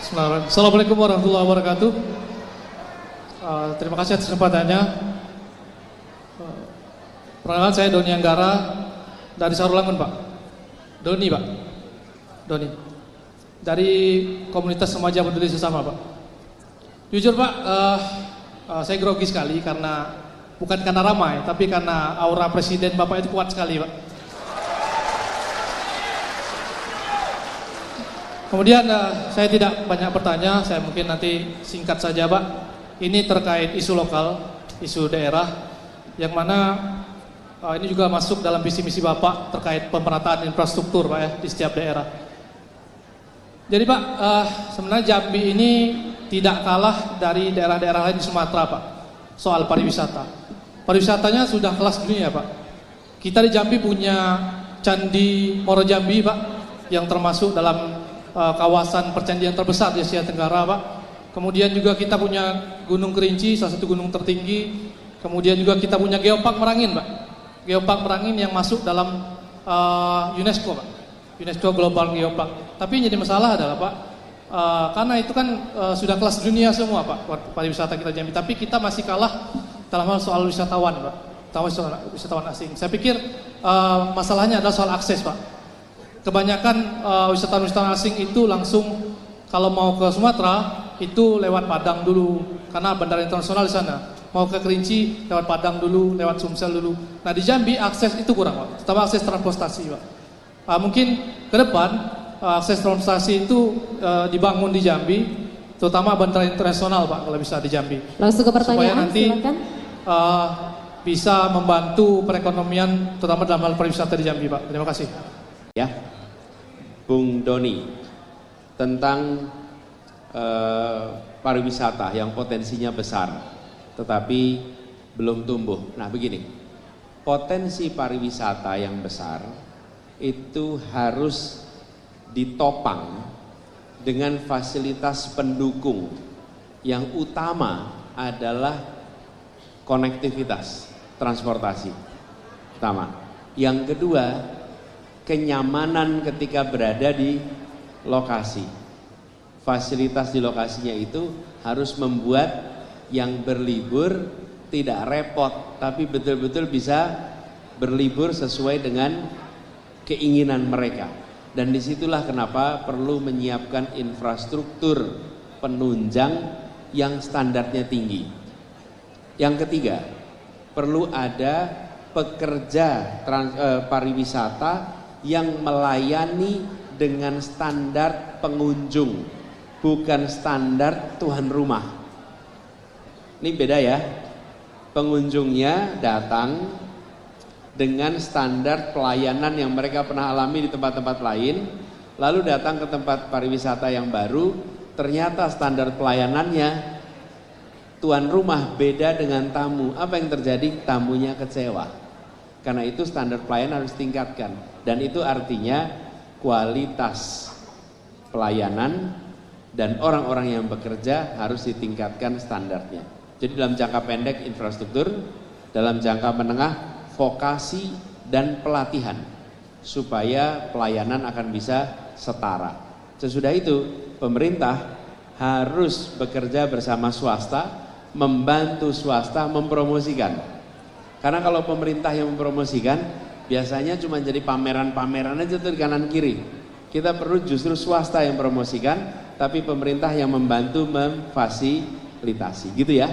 Bismillahirrahmanirrahim. Assalamualaikum warahmatullahi wabarakatuh. Terima kasih atas kesempatannya. Perkenalkan, saya Doni Anggara dari Sarulangun, Pak. Doni, Pak. Doni. Dari komunitas remaja peduli sesama, Pak. Jujur, Pak, saya grogi sekali bukan karena ramai, tapi karena aura presiden Bapak itu kuat sekali, Pak. Kemudian saya tidak banyak bertanya, saya mungkin nanti singkat saja, Pak. Ini terkait isu lokal, isu daerah, yang mana ini juga masuk dalam visi misi Bapak terkait pemerataan infrastruktur, Pak, ya, di setiap daerah. Jadi, Pak, sebenarnya Jambi ini tidak kalah dari daerah-daerah lain di Sumatera, Pak, soal pariwisata. Pariwisatanya sudah kelas dunia, Pak. Kita di Jambi punya Candi Moro Jambi, Pak, yang termasuk dalam kawasan percandingan terbesar di Asia Tenggara, Pak. Kemudian juga kita punya Gunung Kerinci, salah satu gunung tertinggi. Kemudian juga kita punya Geopark Merangin, Pak. Geopark Merangin yang masuk dalam UNESCO, Pak. UNESCO Global Geopark. Tapi yang jadi masalah adalah, Pak, karena itu kan sudah kelas dunia semua, Pak, pariwisata kita Jambi. Tapi kita masih kalah dalam hal soal wisatawan, Pak. Wisatawan asing. Saya pikir masalahnya adalah soal akses, Pak. Kebanyakan wisatawan-wisatawan asing itu langsung kalau mau ke Sumatera itu lewat Padang dulu, karena bandara internasional di sana. Mau ke Kerinci lewat Padang dulu, lewat Sumsel dulu. Nah, di Jambi akses itu kurang, Pak. Terutama akses transportasi, Pak. Mungkin ke depan akses transportasi itu dibangun di Jambi, terutama bandara internasional, Pak, kalau bisa di Jambi. Langsung ke pertanyaan, supaya nanti silakan. Bisa membantu perekonomian, terutama dalam hal pariwisata di Jambi, Pak. Terima kasih. Ya, Bung Doni, tentang pariwisata yang potensinya besar, tetapi belum tumbuh. Nah, begini, potensi pariwisata yang besar itu harus ditopang dengan fasilitas pendukung. Yang utama adalah konektivitas, transportasi. Pertama. Yang kedua, kenyamanan ketika berada di lokasi. Fasilitas di lokasinya itu harus membuat yang berlibur tidak repot, tapi betul-betul bisa berlibur sesuai dengan keinginan mereka. Dan disitulah kenapa perlu menyiapkan infrastruktur penunjang yang standarnya tinggi. Yang ketiga, perlu ada pekerja pariwisata yang melayani dengan standar pengunjung, bukan standar tuan rumah. Ini beda ya. Pengunjungnya datang dengan standar pelayanan yang mereka pernah alami di tempat-tempat lain, lalu datang ke tempat pariwisata yang baru, ternyata standar pelayanannya tuan rumah beda dengan tamu. Apa yang terjadi? Tamunya kecewa. Karena itu standar pelayanan harus tingkatkan. Dan itu artinya kualitas pelayanan dan orang-orang yang bekerja harus ditingkatkan standarnya. Jadi dalam jangka pendek infrastruktur, dalam jangka menengah vokasi dan pelatihan supaya pelayanan akan bisa setara. Sesudah itu pemerintah harus bekerja bersama swasta, membantu swasta mempromosikan. Karena kalau pemerintah yang mempromosikan, biasanya cuma jadi pameran-pameran aja tuh di kanan kiri. Kita perlu justru swasta yang promosikan, tapi pemerintah yang membantu memfasilitasi, gitu ya.